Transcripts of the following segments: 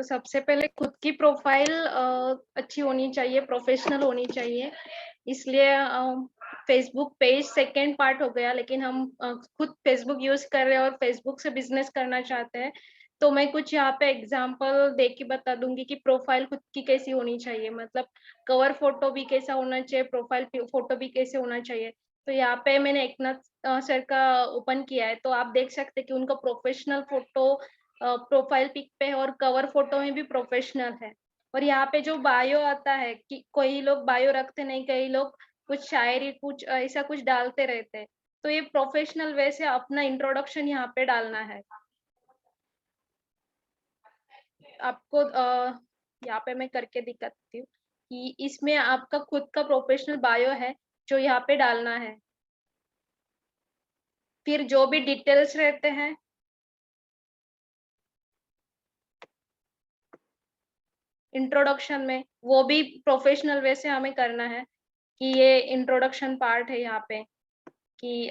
सबसे पहले खुद की प्रोफाइल अच्छी होनी चाहिए, प्रोफेशनल होनी चाहिए। इसलिए फेसबुक पेज सेकंड पार्ट हो गया, लेकिन हम खुद फेसबुक यूज़ कर रहे हैं और फेसबुक से बिज़नेस करना चाहते हैं। तो मैं कुछ यहाँ पे एग्ज़ाम्पल दे के बता दूँगी कि प्रोफाइल खुद की कैसी होनी चाहिए। मतलब कवर फ़ोटो भी कैसा होना चाहिए, प्रोफाइल फ़ोटो भी कैसे होना चाहिए। तो यहाँ पे मैंने एकनाथ सर का ओपन किया है, तो आप देख सकते हैं कि उनका प्रोफेशनल फ़ोटो प्रोफाइल पिक पे और कवर फ़ोटो में भी प्रोफेशनल है। और यहाँ पे जो बायो आता है कि कोई लोग बायो रखते नहीं, कई लोग कुछ शायरी कुछ ऐसा कुछ डालते रहते हैं। तो ये प्रोफेशनल वे से अपना इंट्रोडक्शन यहाँ पे डालना है। आपको यहाँ पे मैं करके दिखाती हूँ कि इसमें आपका खुद का प्रोफेशनल बायो है, जो यहाँ पे डालना है। फिर जो भी डिटेल्स रहते हैं इंट्रोडक्शन में, वो भी प्रोफेशनल वे से हमें करना है कि ये इंट्रोडक्शन पार्ट है यहाँ पे कि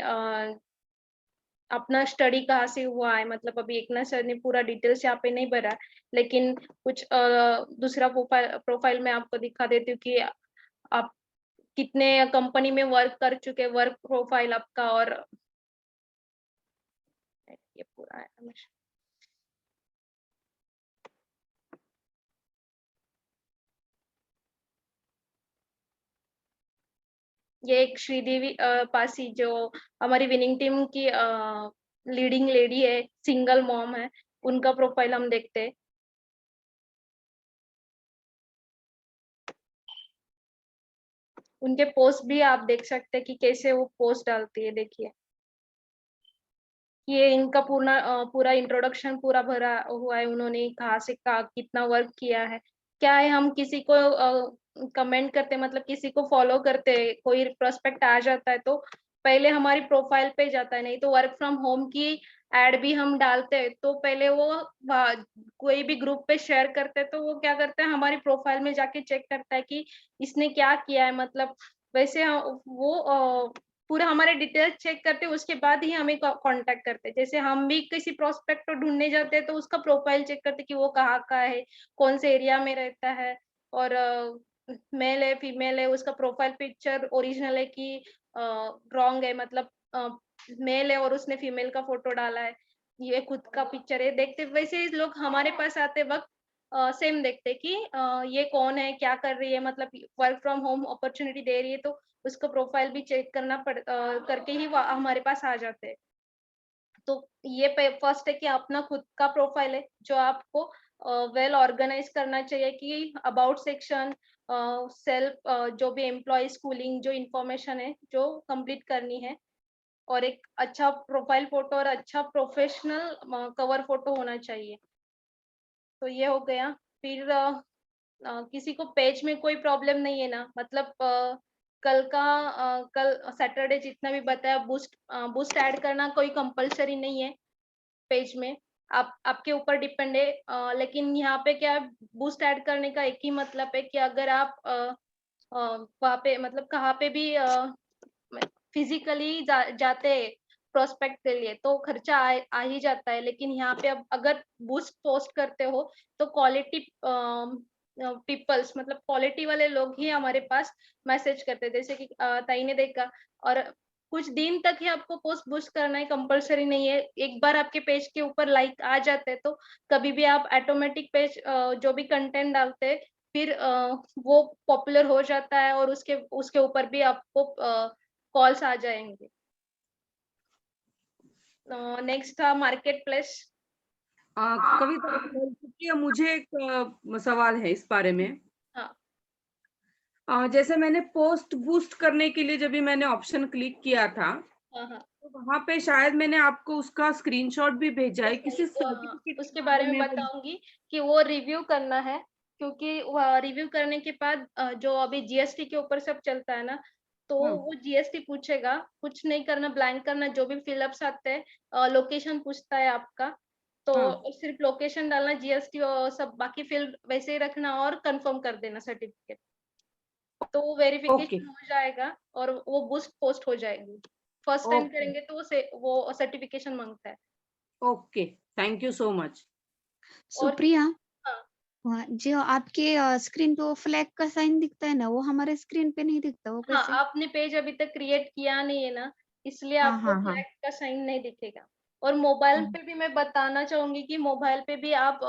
अपना स्टडी कहाँ से हुआ है। मतलब अभी एकनाथ सर ने पूरा डिटेल्स यहाँ पे नहीं भरा, लेकिन कुछ दूसरा प्रोफाइल में आपको दिखा देती हूँ कि आप कितने कंपनी में वर्क कर चुके, वर्क प्रोफाइल आपका। और ये पूरा है। ये एक श्रीदेवी पासी, जो हमारी विनिंग टीम की लीडिंग लेडी है, सिंगल मॉम है, उनका प्रोफाइल हम देखते हैं। उनके पोस्ट भी आप देख सकते हैं कि कैसे वो पोस्ट डालती है। देखिए, ये इनका पूरा इंट्रोडक्शन पूरा भरा हुआ है, उन्होंने कहाँ से कितना वर्क किया है। क्या है, हम किसी को कमेंट करते, मतलब किसी को फॉलो करते, कोई प्रोस्पेक्ट आ जाता है तो पहले हमारी प्रोफाइल पे जाता है। नहीं तो वर्क फ्रॉम होम की एड भी हम डालते हैं तो पहले वो कोई भी ग्रुप पे शेयर करते हैं, तो वो क्या करते हैं, हमारी प्रोफाइल में जाके चेक करता है कि इसने क्या किया है। मतलब वैसे वो पूरा हमारे डिटेल्स चेक करते हैं, उसके बाद ही हमें कांटेक्ट करते हैं। जैसे हम भी किसी प्रोस्पेक्ट को ढूंढने जाते हैं तो उसका प्रोफाइल चेक करते हैं कि वो कहाँ का है, कौन से एरिया में रहता है, और मेल है फीमेल है, उसका प्रोफाइल पिक्चर ओरिजिनल है कि रॉन्ग है। मतलब मेल है और उसने फीमेल का फोटो डाला है, ये खुद का पिक्चर है। देखते वैसे ही लोग हमारे पास आते वक्त सेम देखते कि ये कौन है, क्या कर रही है, मतलब वर्क फ्रॉम होम अपॉर्चुनिटी दे रही है, तो उसका प्रोफाइल भी चेक करके ही हमारे पास आ जाते हैं। तो ये फर्स्ट है कि अपना खुद का प्रोफाइल है, जो आपको वेल ऑर्गेनाइज करना चाहिए कि अबाउट सेक्शन, सेल्फ, जो भी एम्प्लॉय स्कूलिंग, जो इंफॉर्मेशन है जो कंप्लीट करनी है, और एक अच्छा प्रोफाइल फोटो और अच्छा प्रोफेशनल कवर फोटो होना चाहिए। तो ये हो गया। फिर किसी को पेज में कोई प्रॉब्लम नहीं है ना, मतलब कल सैटरडे जितना भी बताया, बूस्ट ऐड करना कोई कंपल्सरी नहीं है पेज में, आप आपके ऊपर डिपेंड है। लेकिन यहाँ पे क्या है, बूस्ट ऐड करने का एक ही मतलब है कि अगर आप वहाँ पे मतलब कहाँ पे भी फिजिकली जाते हैं प्रोस्पेक्ट के लिए, तो खर्चा आ ही जाता है। लेकिन यहाँ पे अब अगर बूस्ट पोस्ट करते हो तो क्वालिटी पीपल्स, मतलब क्वालिटी वाले लोग ही हमारे पास मैसेज करते हैं। जैसे कि ताई ने देखा, और कुछ दिन तक ही आपको पोस्ट बूस्ट करना है, कंपलसरी नहीं है। एक बार आपके पेज के ऊपर लाइक आ जाते हैं तो कभी भी आप ऑटोमेटिक पेज जो भी कंटेंट डालते हैं, फिर वो पॉपुलर हो जाता है और उसके उसके ऊपर भी आपको कॉल्स आ जाएंगे। नेक्स्ट था मार्केट प्लेस। कविता, शुक्रिया। मुझे एक सवाल है इस बारे में। हाँ जैसे मैंने पोस्ट बूस्ट करने के लिए जब भी मैंने ऑप्शन क्लिक किया था, हाँ हाँ, तो वहां पे शायद मैंने आपको उसका स्क्रीनशॉट भी भेजा है किसी सर्टिफिकेट के उसके बारे बारे में में वो। बताऊंगी कि वो रिव्यू करना है। क्योंकि रिव्यू करने के बाद जो अभी जीएसटी के ऊपर सब चलता है ना, तो हाँ, वो जीएसटी पूछेगा। कुछ नहीं करना, ब्लैंक करना, जो भी फिलअप्स आते हैं, लोकेशन पूछता है आपका, हाँ। तो सिर्फ लोकेशन डालना, जीएसटी और सब बाकी फील्ड वैसे ही रखना और कंफर्म कर देना सर्टिफिकेट। तो वो ओके, वेरिफिकेशन हो जाएगा और वो बूस्ट पोस्ट हो जाएगी। फर्स्ट टाइम ओके, करेंगे तो वो सर्टिफिकेशन मांगता है। Okay. Thank you so much. और सुप्रिया, हाँ हाँ, जो आपके स्क्रीन पे वो फ्लैग का साइन दिखता है ना, वो हमारे स्क्रीन पे नहीं दिखता, वो हाँ, कैसे? आपने पेज अभी तक क्रिएट किया नहीं है ना, इसलिए हाँ, आपको हाँ, हाँ। फ्लैग का साइन नहीं दिखेगा। और मोबाइल हुँ, पे भी मैं बताना चाहूँगी कि मोबाइल पे भी आप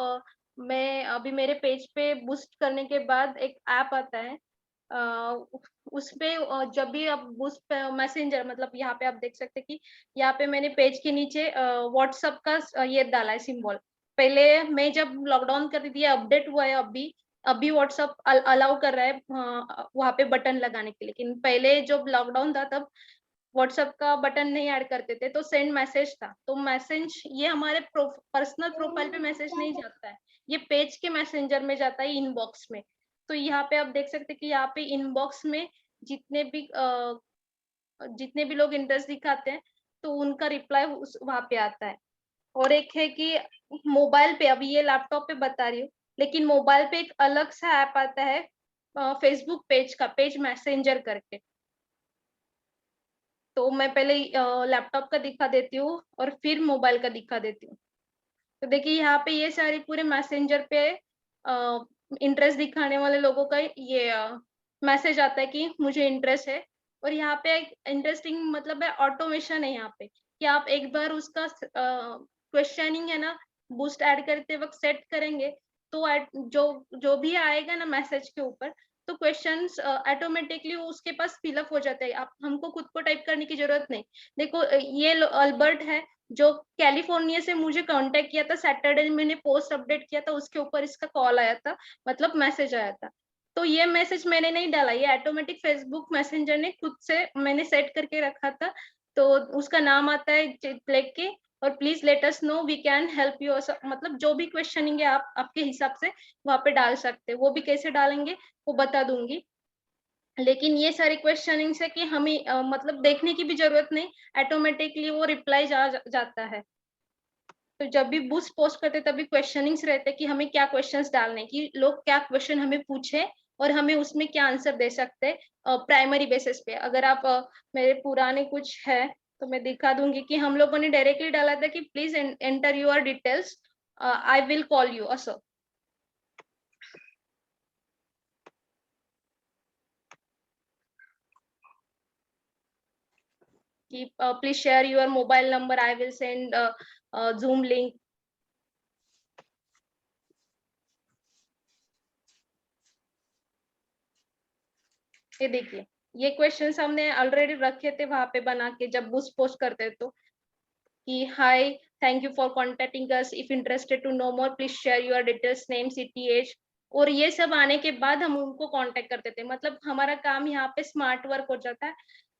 मैं अभी मेरे पेज पे बूस्ट करने के बाद एक ऐप आता है। उ उसपे जब भी आप बूस्ट मैसेंजर मतलब यहाँ पे आप देख सकते हैं कि यहाँ पे मैंने पेज के नीचे व्हाट्सएप का ये डाला है सिंबल। पहले मैं जब लॉकडाउन कर रही थी, ये अपडेट हुआ है अभी व्हाट्सएप अलाउ कर रहा है वहाँ पे बटन लगाने के लिए। लेकिन पहले जब लॉकडाउन था तब व्हाट्सएप का बटन नहीं ऐड करते थे, तो सेंड मैसेज था। तो मैसेज ये हमारे पर्सनल प्रोफाइल पे मैसेज नहीं जाता है, ये पेज के मैसेंजर में जाता है इनबॉक्स में। तो यहाँ पे आप देख सकते हैं कि यहाँ पे इनबॉक्स में जितने भी जितने भी लोग इंटरेस्ट दिखाते हैं, तो उनका रिप्लाई उस वहाँ पे आता है। और एक है कि मोबाइल पे अभी ये लैपटॉप पे बता रही हूँ, लेकिन मोबाइल पे एक अलग सा ऐप आता है फेसबुक पेज का, पेज मैसेंजर करके। तो मैं पहले लैपटॉप का दिखा देती हूँ और फिर मोबाइल का दिखा देती हूँ। तो देखिए यहाँ पे ये सारे पूरे मैसेंजर पे इंटरेस्ट दिखाने वाले लोगों का ये मैसेज आता है कि मुझे इंटरेस्ट है। और यहाँ पे एक इंटरेस्टिंग मतलब है ऑटोमेशन है यहाँ पे कि आप एक बार उसका क्वेश्चनिंग है ना बूस्ट ऐड करते वक्त सेट करेंगे तो जो जो भी आएगा ना मैसेज के ऊपर तो क्वेश्चंस ऑटोमेटिकली उसके पास फिलअप हो जाते हैं। आप हमको खुद को टाइप करने की जरूरत नहीं। देखो ये अल्बर्ट है जो कैलिफोर्निया से मुझे कांटेक्ट किया था। सैटरडे मैंने पोस्ट अपडेट किया था, उसके ऊपर इसका कॉल आया था, मतलब मैसेज आया था। तो ये मैसेज मैंने नहीं डाला, ये ऑटोमेटिक फेसबुक मैसेंजर ने खुद से मैंने सेट करके रखा था। तो उसका नाम आता है लिख के और please let us know we can help you. मतलब जो भी क्वेश्चनिंग है आप आपके हिसाब से वहां पे डाल सकते हैं। वो भी कैसे डालेंगे वो बता दूंगी। लेकिन ये सारे क्वेश्चनिंग्स है कि हमें मतलब देखने की भी जरूरत नहीं, ऑटोमेटिकली वो रिप्लाई जाता है। तो जब भी बूस्ट पोस्ट करते तभी क्वेश्चनिंग्स रहते कि हमें क्या क्वेश्चंस डालने कि लोग क्या क्वेश्चन हमें पूछे और हमें उसमें क्या आंसर दे सकते हैं प्राइमरी बेसिस पे। अगर आप मेरे पुराने कुछ है तो मैं दिखा दूंगी कि हम लोगों ने डायरेक्टली डाला था कि please enter your details, I will call you असं। कि please share your mobile number, I will send zoom link. ये देखिए ये क्वेश्चंस हमने ऑलरेडी रखे थे वहां पे बना के जब बूस्ट पोस्ट करते तो कि hi thank you for contacting us, if interested to know more please share your details, name, city, age. और ये सब आने के बाद हम उनको कांटेक्ट करते थे। मतलब हमारा काम यहाँ पे स्मार्ट वर्क हो जाता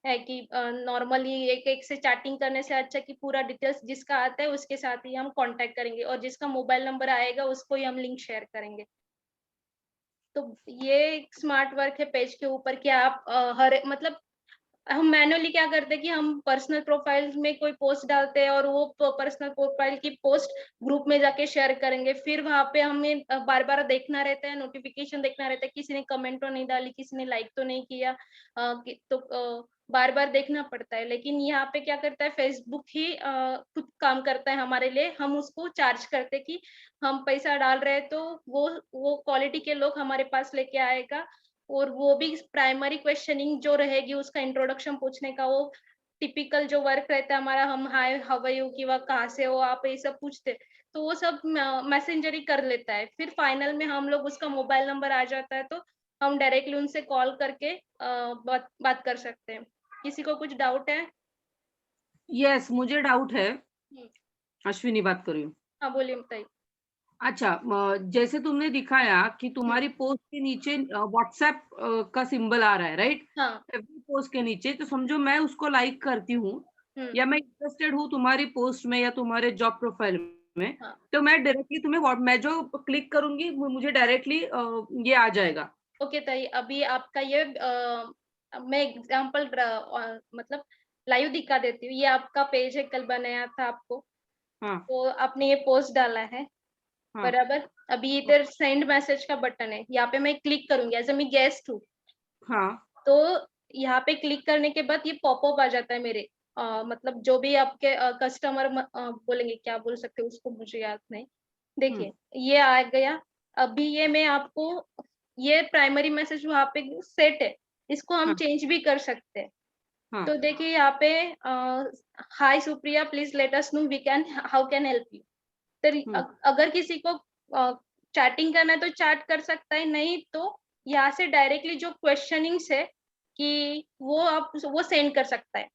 है कि नॉर्मली एक एक से चैटिंग करने से अच्छा कि पूरा डिटेल्स जिसका आता है उसके साथ ही हम कांटेक्ट करेंगे और जिसका मोबाइल नंबर आएगा उसको ही हम लिंक शेयर करेंगे। तो ये स्मार्ट वर्क है पेज के ऊपर कि आप हर मतलब हम मैनुअली क्या करते हैं कि हम पर्सनल प्रोफाइल में कोई पोस्ट डालते हैं और वो पर्सनल प्रोफाइल की पोस्ट ग्रुप में जाके शेयर करेंगे। फिर वहां पे हमें बार बार देखना रहता है, नोटिफिकेशन देखना रहता है किसी ने कमेंट तो नहीं डाली, किसी ने लाइक तो नहीं किया, तो बार बार देखना पड़ता है। लेकिन यहाँ पे क्या करता है फेसबुक ही खुद काम करता है हमारे लिए। हम उसको चार्ज करते हैं कि हम पैसा डाल रहे हैं तो वो क्वालिटी के लोग हमारे पास लेके आएगा। और वो भी प्राइमरी क्वेश्चनिंग जो रहेगी उसका इंट्रोडक्शन पूछने का, वो टिपिकल जो वर्क रहता है हमारा, हम हाय हाउ आर यू कि वह कहाँ से हो आप, ये सब पूछते। तो वो सब मैसेंजर ही कर लेता है। फिर फाइनल में हम लोग उसका मोबाइल नंबर आ जाता है तो हम डायरेक्टली उनसे कॉल करके बात कर सकते हैं। किसी को कुछ डाउट है? यस, मुझे डाउट है। हम्म, अश्विनी बात कर रही हूँ। हाँ बोलिए बताइए। अच्छा, जैसे तुमने दिखाया कि हम्म, तुम्हारी पोस्ट के नीचे व्हाट्सएप का सिंबल आ रहा है, राइट? हाँ। एवरी पोस्ट के नीचे, तो समझो मैं उसको लाइक करती हूँ हम्म, या मैं इंटरेस्टेड हूँ तुम्हारी पोस्ट में या तुम्हारे जॉब प्रोफाइल में, हाँ। तो मैं डायरेक्टली तुम्हें मैं जो क्लिक करूंगी मुझे डायरेक्टली ये आ जाएगा। ओके ताई, अभी आपका ये मैं एग्जांपल मतलब लाइव दिखा देती हूँ। ये आपका पेज है, कल बनाया था आपको, हाँ, तो आपने ये पोस्ट डाला है हाँ, बराबर। अभी इधर सेंड मैसेज का बटन है, यहाँ पे मैं क्लिक करूंगी एज ए मैं गेस्ट हूँ। हाँ। तो यहाँ पे क्लिक करने के बाद ये पॉपअप आ जाता है मेरे मतलब जो भी आपके कस्टमर बोलेंगे, क्या बोल सकते हैं उसको मुझे याद नहीं। हम्म, देखिए ये आ गया। अभी ये मैं आपको, ये प्राइमरी मैसेज वहाँ पे सेट है, इसको हम हाँ चेंज भी कर सकते हैं। हाँ तो देखिए यहाँ पे hi Supriya, please let us know we can how can help you. तो अगर किसी को चैटिंग करना है तो चैट कर सकता है, नहीं तो यहाँ से डायरेक्टली जो क्वेश्चनिंग्स है कि वो आप वो सेंड कर सकता है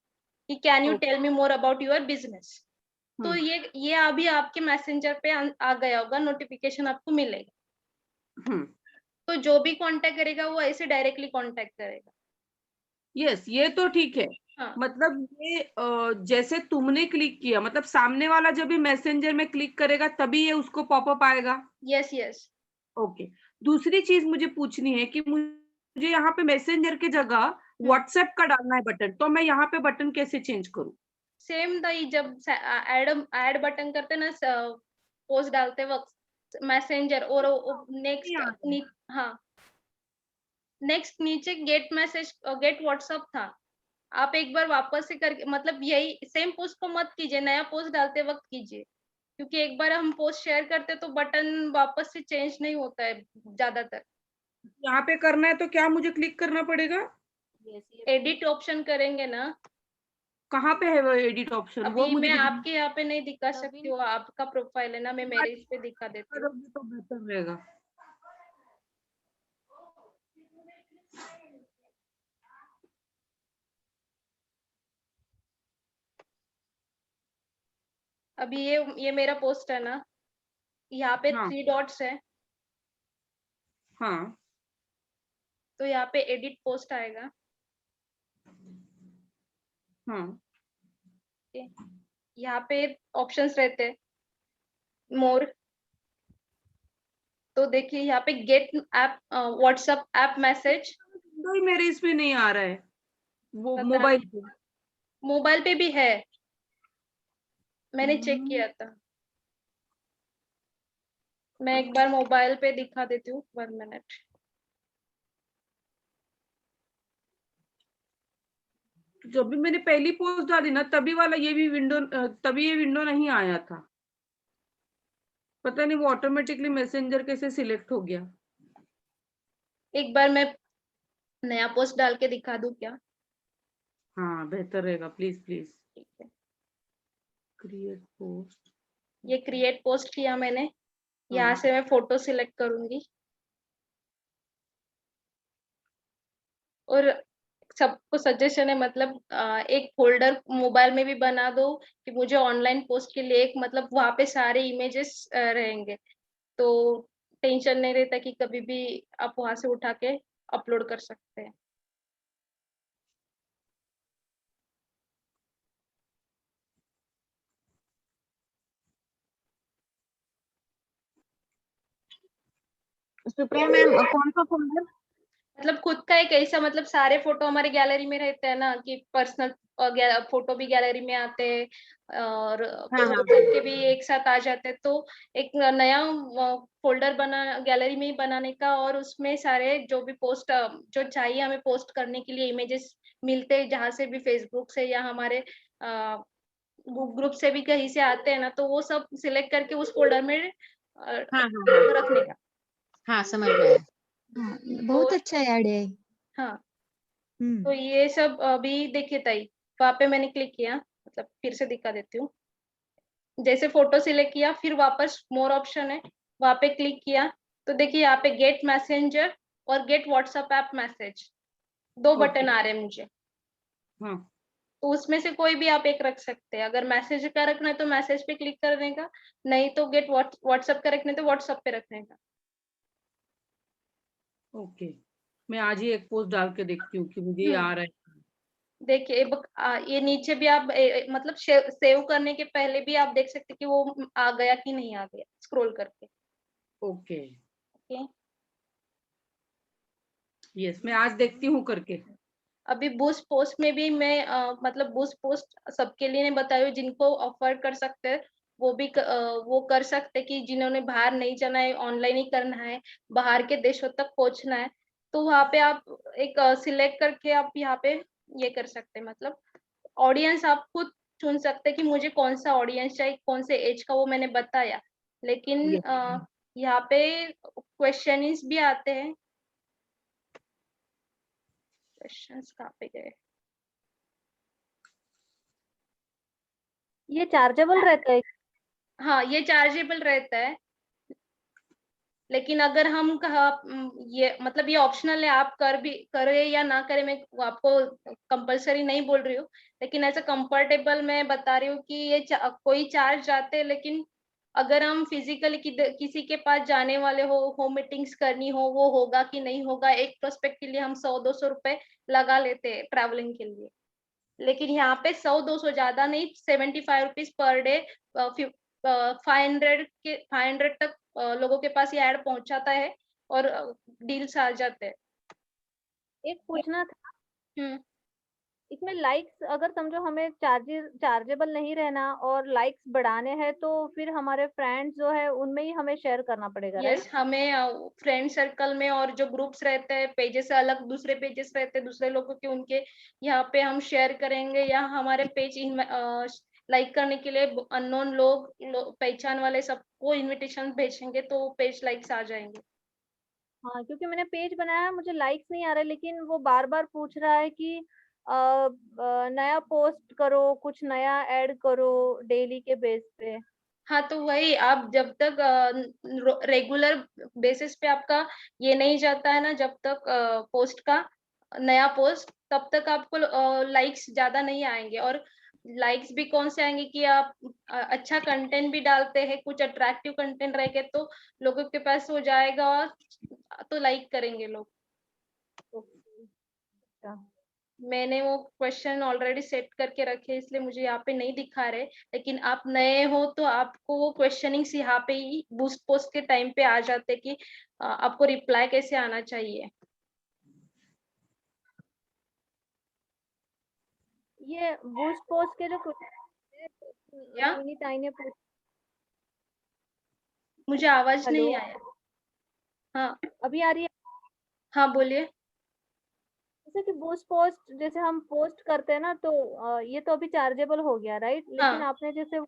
कि can you tell me more about your business. तो ये अभी आपके मैसेंजर पे आ गया होगा, नोटिफिकेशन आपको मिलेगा। तो जो भी कांटेक्ट करेगा वो ऐसे डायरेक्टली कांटेक्ट करेगा। यस, ये तो ठीक है। हाँ मतलब ये जैसे तुमने क्लिक किया, मतलब सामने वाला जब भी मैसेंजर में क्लिक करेगा तभी ये उसको पॉपअप आएगा। Yes yes. ओके। दूसरी चीज मुझे पूछनी है कि मुझे यहाँ पे मैसेंजर की जगह व्हाट्सएप का डालना है बटन, तो मैं यहाँ पे बटन कैसे चेंज करूँ? सेम दही, जब ऐड बटन करते ना पोस्ट डालते वक्त मैसेंजर और नेक्स्ट, हाँ नेक्स्ट नीचे गेट मैसेज गेट व्हाट्सअप था। आप एक बार वापस से करके, मतलब यही सेम पोस्ट को मत कीजिए, नया पोस्ट डालते वक्त कीजिए, क्योंकि एक बार हम पोस्ट शेयर करते तो बटन वापस से चेंज नहीं होता है ज्यादातर। यहाँ पे करना है तो क्या मुझे क्लिक करना पड़ेगा? एडिट ऑप्शन करेंगे ना। कहाँ पे है वो एडिट ऑप्शन? वो अभी मुझे मैं आपके यहाँ पे नहीं दिखा सकती हूँ, आपका प्रोफाइल है ना, मैं मेरे इस पे दिखा देती हूँ। करोगे तो बेहतर रहेगा। अभी ये मेरा पोस्ट है ना, यहाँ पे हाँ 3 डॉट्स है, हाँ तो यहाँ पे एडिट पोस्ट आएगा। हाँ यहाँ पे ऑप्शंस रहते हैं मोर। तो देखिए यहाँ पे get app WhatsApp app message. तो मेरे इसमें नहीं आ रहा है, वो पता मोबाइल नहीं, पे। मोबाइल पे भी है, मैंने चेक किया था। मैं एक बार मोबाइल पे दिखा देती हूँ, 1 मिनट। जब भी मैंने पहली पोस्ट डाली ना तभी वाला ये भी विंडो, तभी ये विंडो नहीं आया था। पता नहीं वो ऑटोमेटिकली मैसेंजर कैसे सिलेक्ट हो गया। एक बार मैं नया पोस्ट डाल के दिखा दूँ क्या? हाँ बेहतर रहेगा, प्लीज प्लीज। ठीक है, क्रिएट पोस्ट। ये क्रिएट पोस्ट किया मैंने। यहाँ हाँ से मैं फोटो सिलेक्ट करूंगी और सबको सजेशन है, मतलब एक फोल्डर मोबाइल में भी बना दो कि मुझे ऑनलाइन पोस्ट के लिए एक, मतलब वहाँ पे सारे इमेजेस रहेंगे, तो टेंशन नहीं रहता कि कभी भी आप वहां से उठा के अपलोड कर सकते हैं। सुप्रिया मैम, कौन सा फोल्डर? मतलब खुद का एक ऐसा, मतलब सारे फोटो हमारे गैलरी में रहते हैं ना, कि पर्सनल फोटो भी गैलरी में आते हैं और हाँ हाँ सबके भी एक साथ आ जाते हैं, तो एक नया फोल्डर बना गैलरी में ही बनाने का, और उसमें सारे जो भी पोस्ट जो चाहिए हमें पोस्ट करने के लिए इमेजेस मिलते हैं, जहाँ से भी फेसबुक से या हमारे ग्रुप से भी कहीं से आते हैं ना, तो वो सब सिलेक्ट करके उस फोल्डर में हाँ हाँ रखने का। हाँ, समझ में आया। हाँ, तो बहुत अच्छा ऐड है। हाँ, तो हम्म। ये सब अभी देखिए ताई, वहाँ पे मैंने क्लिक किया, मतलब फिर से दिखा देती हूँ। जैसे फोटो सिलेक्ट किया, फिर वापस मोर ऑप्शन है, वहाँ पे क्लिक किया, तो देखिए यहाँ पे गेट मैसेंजर और get WhatsApp app message, 2 okay. Button आ रहे हैं मुझे। हाँ तो उसमें से कोई भी आप एक रख सकते हैं, अगर मैसेज का रखना है तो मैसेज पे क्लिक करने का, नहीं तो गेट व्हाट्सएप का रखना है तो व्हाट्सएप पे रखने का। ओके, मैं आज ही एक पोस्ट डाल के देखती हूँ कि मुझे ये आ रहा है। देखिए ये नीचे भी आप मतलब सेव करने के पहले भी आप देख सकते हैं कि वो आ गया कि नहीं आ गया, स्क्रॉल करके। ओके। ओके, यस, मैं आज देखती हूँ करके। अभी बूस्ट पोस्ट में भी मैं मतलब बूस्ट पोस्ट सबके लिए नहीं बताई हूँ, जिनको ऑफर कर सकते हैं वो भी वो कर सकते हैं, कि जिन्होंने बाहर नहीं जाना है, ऑनलाइन ही करना है, बाहर के देशों तक पहुंचना है, तो वहाँ पे आप एक सिलेक्ट करके आप यहाँ पे ये कर सकते हैं, मतलब ऑडियंस आप खुद चुन सकते हैं कि मुझे कौन सा ऑडियंस चाहिए, कौन से एज का, वो मैंने बताया। लेकिन यस यहाँ पे क्वेश्चंस भी आते हैं। क्वेश्चंस कहाँ पे गए? ये चार्जेबल रहता है? हाँ, ये चार्जेबल रहता है, लेकिन अगर हम ये मतलब ये ऑप्शनल है, आप करे या ना करे, मैं आपको कंपलसरी नहीं बोल रही हूँ, लेकिन ऐसा कंफर्टेबल मैं बता रही हूँ कि ये कोई चार्ज जाते हैं, लेकिन अगर हम फिजिकली किसी के पास जाने वाले हो मीटिंग्स करनी हो, वो होगा कि नहीं होगा, एक प्रोस्पेक्ट के लिए हम 100-200 रुपए लगा लेते हैं ट्रैवलिंग के लिए। लेकिन यहाँ पे 100-200 ज्यादा नहीं, 75 रुपीज पर डे, 500 तक लोगों के पास ये ऐड पहुंचाता है और डील्स आ जाते हैं। एक पूछना था, हम्म, इसमें लाइक्स अगर समझो हमें चार्जेबल नहीं रहना और लाइक्स बढ़ाने हैं, तो फिर हमारे फ्रेंड्स जो है उनमें ही हमें शेयर करना पड़ेगा, राइट? यस, हमें फ्रेंड सर्कल में और जो ग्रुप्स रहते हैं, पेजेस से अलग दूसरे पेजेस रहते हैं दूसरे लोगों के, उनके यहाँ पे हम शेयर करेंगे, या हमारे पेज लाइक करने के लिए अननोन पहचान वाले सबको इनविटेशन भेजेंगे, तो पेज लाइक्स आ जाएंगे। हाँ, क्योंकि मैंने पेज बनाया, मुझे लाइक्स नहीं आ रहे, लेकिन वो बार-बार पूछ रहा है कि नया पोस्ट करो, कुछ नया ऐड करो डेली के बेस पे। हाँ, तो वही, आप जब तक रेगुलर बेसिस पे आपका ये नहीं जाता है ना, जब तक पोस्ट का नया पोस्ट, तब तक आपको लाइक्स ज्यादा नहीं आएंगे। और लाइक्स भी कौन से आएंगे कि आप अच्छा कंटेंट भी डालते हैं, कुछ अट्रैक्टिव कंटेंट रहेगा तो लोगों के पास हो जाएगा, और तो लाइक करेंगे लोग। अच्छा, मैंने वो क्वेश्चन ऑलरेडी सेट करके रखे, इसलिए मुझे यहाँ पे नहीं दिखा रहे, लेकिन आप नए हो तो आपको वो क्वेश्चनिंग्स यहाँ पे ही बूस्ट पोस्ट के टाइम पे आ जाते कि आपको रिप्लाई कैसे आना चाहिए। ये बूस्ट पोस्ट के जो क्या? नैनी ताई ने पूछ, मुझे आवाज हेलो, नहीं आया। हाँ, अभी आ रही है? हाँ, बोलिए। जैसे कि बूस्ट पोस्ट जैसे हम पोस्ट करते हैं ना, तो ये तो अभी चार्जेबल हो गया, राइट? लेकिन हाँ, आपने जैसे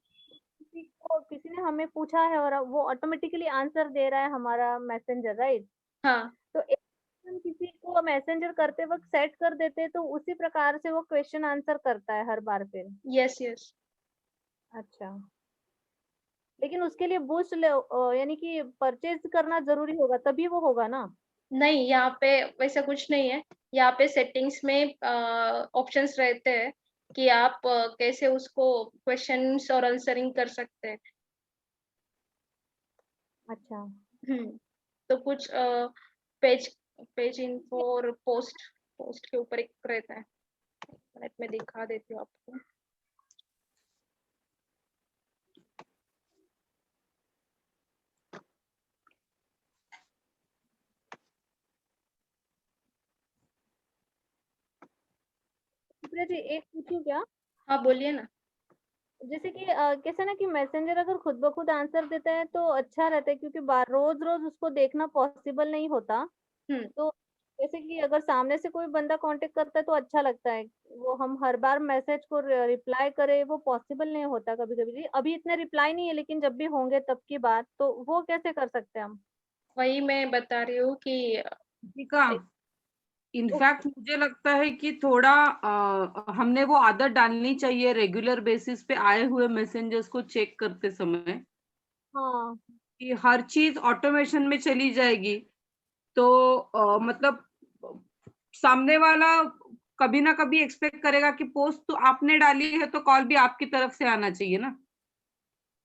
किसी ने हमें पूछा है और वो ऑटोमेटिकली आंसर दे रहा है हमारा मैसेंजर, राइट? हाँ, तो एक हम किसी को मैसेंजर करते वक्त सेट कर देते हैं, तो उसी प्रकार से वो क्वेश्चन आंसर करता है हर बार फिर? Yes, yes. अच्छा, लेकिन उसके लिए बूस्ट यानी कि परचेज करना जरूरी होगा, तभी वो होगा ना? नहीं, यहाँ पे वैसा कुछ नहीं है। यहाँ पे सेटिंग्स में ऑप्शंस रहते हैं कि आप कैसे उसको क्वेश्चंस और आंसरिंग कर सकते हैं। अच्छा, तो कुछ पेज पेज इन्फो और पोस्ट पोस्ट के ऊपर एक रहता है, मिनट में दिखा देती हूँ आपको। सुप्रिया जी, एक पूछूं क्या? हाँ, बोलिए ना। जैसे कि कैसे ना कि मैसेंजर अगर खुद ब खुद आंसर देता है तो अच्छा रहता है, क्योंकि बार रोज रोज उसको देखना पॉसिबल नहीं होता। हम्म, तो जैसे कि अगर सामने से कोई बंदा कांटेक्ट करता है तो अच्छा लगता है, वो हम हर बार मैसेज को रिप्लाई करें, वो पॉसिबल नहीं होता कभी कभी। अभी इतने रिप्लाई नहीं है, लेकिन जब भी होंगे तब की बात, तो वो कैसे कर सकते हैं हम? वही मैं बता रही हूँ कि दीपिका, इनफैक्ट मुझे लगता है कि थोड़ा हमने वो आदत डालनी चाहिए रेगुलर बेसिस पे आए हुए मैसेंजर्स को चेक करते समय, हाँ, कि हर चीज ऑटोमेशन में चली जाएगी तो मतलब सामने वाला कभी ना कभी एक्सपेक्ट करेगा कि पोस्ट तो आपने डाली है तो कॉल भी आपकी तरफ से आना चाहिए ना।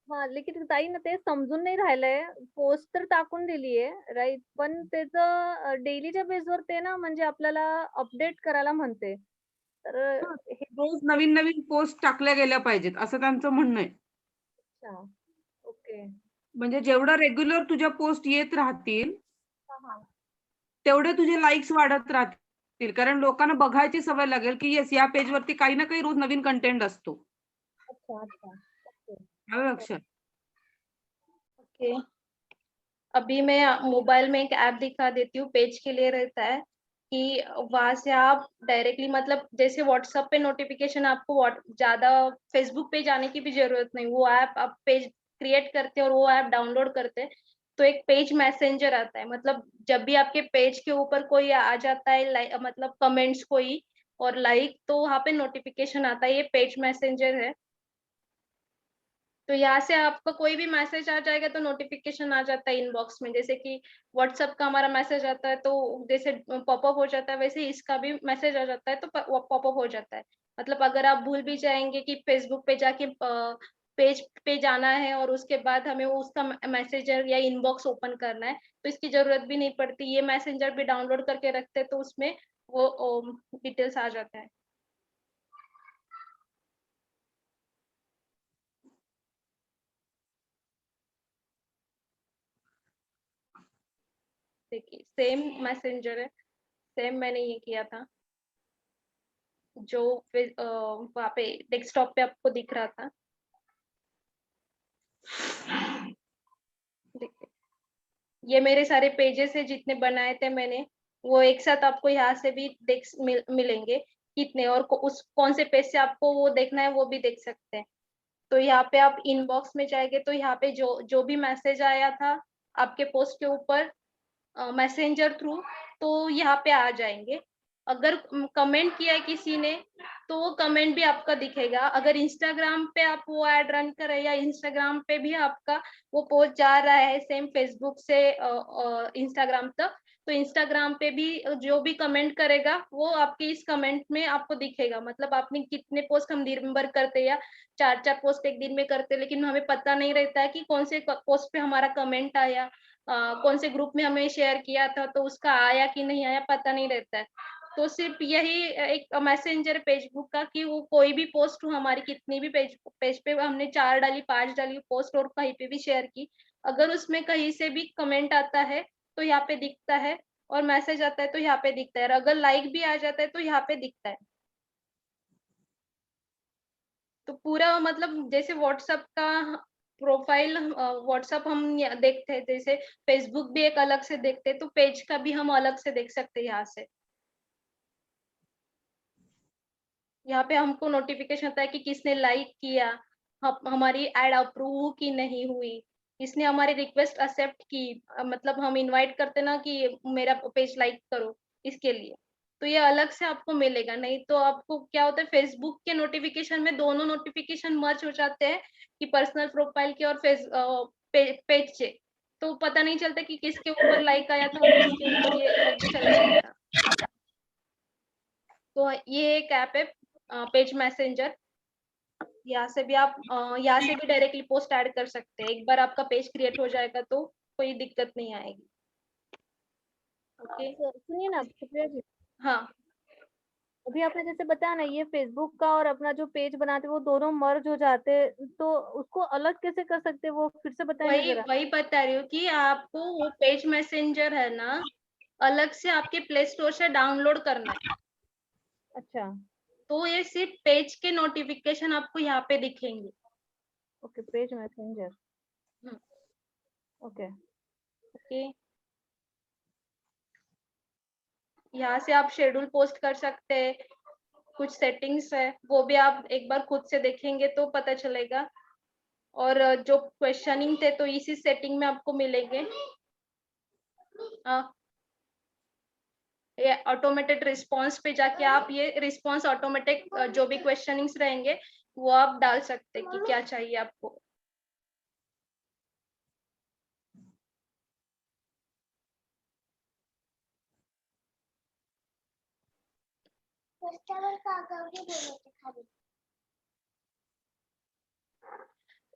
हाँ, लेकिन ताई ना ते समजून नाही राहिलंय. पोस्ट तर टाकून दिलीये, राईट? पण त्याचं डेलीच्या बेसवर ते ना म्हणजे आपल्याला अपडेट करायला म्हणते. तर हे रोज नवीन नवीन पोस्ट टाकल्या गेल्या पाहिजेत असं त्यांचं म्हणणं आहे. अच्छा, ओके. म्हणजे जेवढं रेग्युलर तुझ्या पोस्ट येत राहतील हां, हां. तेवढे तुझे लाईक्स वाढत राहतील, कारण लोकांना बघायची सवय लागेल की येस या पेजवरती काही ना काही रोज नवीन कंटेंट असतो. अच्छा, अच्छा. ओके. आलं लक्षात? ओके, अभी मैं मोबाइल में एक ऐप दिखा देती हूँ, पेज के लिए रहता है कि वहां से आप डायरेक्टली, मतलब जैसे व्हाट्सएप पे नोटिफिकेशन, आपको ज्यादा फेसबुक पे जाने की भी जरूरत नहीं, वो ऐप आप पेज क्रिएट करते और वो ऐप डाउनलोड करते, तो एक पेज मैसेंजर आता है, मतलब जब भी आपके पेज के ऊपर कोई आ जाता है मतलब कमेंट्स कोई और लाइक, तो वहाँ पे नोटिफिकेशन आता है, ये पेज मैसेंजर है। तो यहाँ से आपका कोई भी मैसेज आ जाएगा तो नोटिफिकेशन आ जाता है इनबॉक्स में, जैसे कि व्हाट्सएप का हमारा मैसेज आता है तो जैसे पॉपअप हो जाता है, वैसे इसका भी मैसेज आ जाता है तो पॉपअप हो जाता है। मतलब अगर आप भूल भी जाएंगे कि फेसबुक पे जाके पेज पे जाना है और उसके बाद हमें वो उसका मैसेजर या इनबॉक्स ओपन करना है, तो इसकी जरूरत भी नहीं पड़ती, ये मैसेंजर भी डाउनलोड करके रखते हैं तो उसमें वो डिटेल्स आ जाता है। देखिए सेम मैसेंजर है, सेम मैंने ये किया था जो फिर वहाँ पे डेस्कटॉप पे आपको दिख रहा था। देखिए ये मेरे सारे पेजेस है जितने बनाए थे मैंने, वो एक साथ आपको यहाँ से भी मिलेंगे कितने, और उस कौन से पेज से आपको वो देखना है वो भी देख सकते हैं। तो यहाँ पे आप इनबॉक्स में जाएंगे तो यहाँ पे जो जो भी मैसेज आया था आपके पोस्ट के ऊपर मैसेंजर थ्रू, तो यहाँ पे आ जाएंगे। अगर कमेंट किया है किसी ने तो वो कमेंट भी आपका दिखेगा। अगर इंस्टाग्राम पे आप वो ऐड रन कर रहे हैं या इंस्टाग्राम पे भी आपका वो पोस्ट जा रहा है सेम फेसबुक से इंस्टाग्राम तक, तो इंस्टाग्राम पे भी जो भी कमेंट करेगा वो आपके इस कमेंट में आपको दिखेगा। मतलब आपने कितने पोस्ट हम दिन भर करते हैं या 4-4 पोस्ट एक दिन में करते हैं, लेकिन हमें पता नहीं रहता है कि कौन से पोस्ट पे हमारा कमेंट आया, कौन से ग्रुप में हमें शेयर किया था तो उसका आया कि नहीं आया पता नहीं रहता है। तो सिर्फ यही एक मैसेंजर फेसबुक का कि वो कोई भी पोस्ट हो हमारी, कितनी भी पेज पे हमने 4 डाली 5 डाली पोस्ट और कहीं पे भी शेयर की, अगर उसमें कहीं से भी कमेंट आता है तो यहाँ पे दिखता है, और मैसेज आता है तो यहाँ पे दिखता है, और अगर लाइक भी आ जाता है तो यहाँ पे दिखता है। तो पूरा मतलब जैसे व्हाट्सएप का प्रोफाइल, व्हाट्सएप हम देखते हैं, जैसे फेसबुक भी एक अलग से देखते हैं, तो पेज का भी हम अलग से देख सकते हैं। यहाँ से यहाँ पे हमको नोटिफिकेशन आता है कि किसने लाइक किया, हमारी एड अप्रूव की नहीं हुई, किसने हमारी रिक्वेस्ट एक्सेप्ट की, मतलब हम इनवाइट करते ना कि मेरा पेज लाइक करो, इसके लिए तो ये अलग से आपको मिलेगा। नहीं तो आपको क्या होता है फेसबुक के नोटिफिकेशन में दोनों नोटिफिकेशन मर्ज हो जाते हैं कि पर्सनल प्रोफाइल के और पेज से, तो पता नहीं चलता कि किसके ऊपर लाइक आया था और किसके ऊपर ये लग चला गया था। तो ये एक ऐप है पेज मैसेंजर, यहाँ से भी आप यहाँ से भी डायरेक्टली पोस्ट ऐड कर सकते हैं। एक बार आपका पेज क्रिएट हो जाएगा तो कोई दिक्कत नहीं आएगी। ओके सुनिए ना सुप्रिया जी, हाँ अभी आपने जैसे बताया ना ये फेसबुक का और अपना जो पेज बनाते वो दोनों मर्ज हो जाते, तो उसको अलग कैसे कर सकते, वो फिर से बताएंगे वही जरा। वही बता रही हूँ कि आपको वो पेज मैसेंजर है ना, अलग से आपके प्ले स्टोर से डाउनलोड करना है। अच्छा तो ये सिर्फ पेज के नोटिफिकेशन आपको यहाँ पे दिखेंगे। ओके, पेज मैसेंजर, हम्म, ओके ओके यहाँ से आप शेड्यूल पोस्ट कर सकते हैं, कुछ सेटिंग्स है वो भी आप एक बार खुद से देखेंगे तो पता चलेगा। और जो क्वेश्चनिंग थे तो इसी सेटिंग में आपको मिलेंगे। ये ऑटोमेटेड रिस्पॉन्स पे जाके आप ये रिस्पॉन्स ऑटोमेटिक जो भी क्वेश्चनिंग्स रहेंगे वो आप डाल सकते हैं कि क्या चाहिए आपको।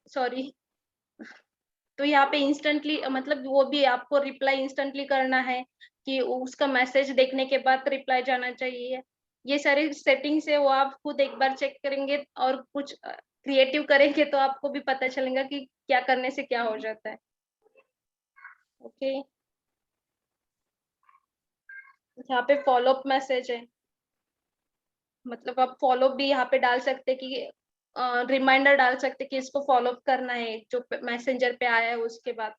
सॉरी, तो यहाँ पे इंस्टेंटली मतलब वो भी आपको रिप्लाई इंस्टेंटली करना है कि उसका मैसेज देखने के बाद रिप्लाई जाना चाहिए। ये सारी सेटिंग्स है वो आप खुद एक बार चेक करेंगे और कुछ क्रिएटिव करेंगे तो आपको भी पता चलेगा कि क्या करने से क्या हो जाता है। ओके यहाँ पे फॉलो अप मैसेज है, मतलब आप फॉलो भी यहाँ पे डाल सकते कि रिमाइंडर डाल सकते कि इसको फॉलो अप करना है जो मैसेंजर पे आया है उसके बाद।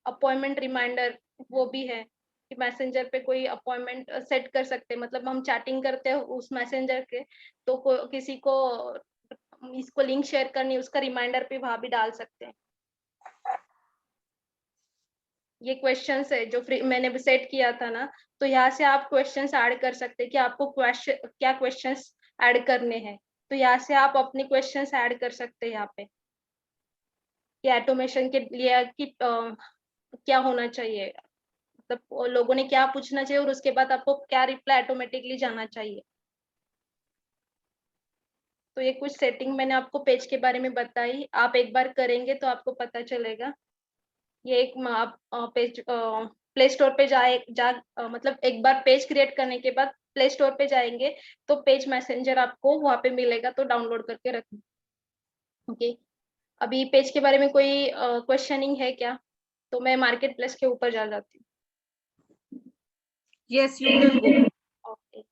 अपॉइंटमेंट रिमाइंडर वो भी है कि मैसेंजर पे कोई अपॉइंटमेंट सेट कर सकते हैं, मतलब हम चैटिंग करते हैं उस मैसेंजर के तो किसी को इसको लिंक शेयर करनी, उसका रिमाइंडर पे वहां भी डाल सकते हैं। ये क्वेश्चंस है जो मैंने सेट किया था ना, तो यहाँ से आप क्वेश्चंस ऐड कर सकते हैं कि आपको क्या क्वेश्चंस ऐड करने हैं। तो यहाँ से आप अपने क्वेश्चंस ऐड कर सकते हैं यहाँ पे कि ऑटोमेशन के लिए कि क्या होना चाहिए, मतलब लोगों ने क्या पूछना चाहिए और उसके बाद आपको क्या रिप्लाई ऑटोमेटिकली जाना चाहिए। तो ये कुछ सेटिंग मैंने आपको पेज के बारे में बताई, आप एक बार करेंगे तो आपको पता चलेगा। ये एक आप पेज प्ले स्टोर पे मतलब एक बार पेज क्रिएट करने के बाद प्ले स्टोर पे जाएंगे तो पेज मैसेंजर आपको वहां पे मिलेगा, तो डाउनलोड करके रखें। ओके, अभी पेज के बारे में कोई क्वेश्चनिंग है क्या? तो मैं मार्केट प्लेस के ऊपर जा जाती हूँ। Yes, you can go. Okay,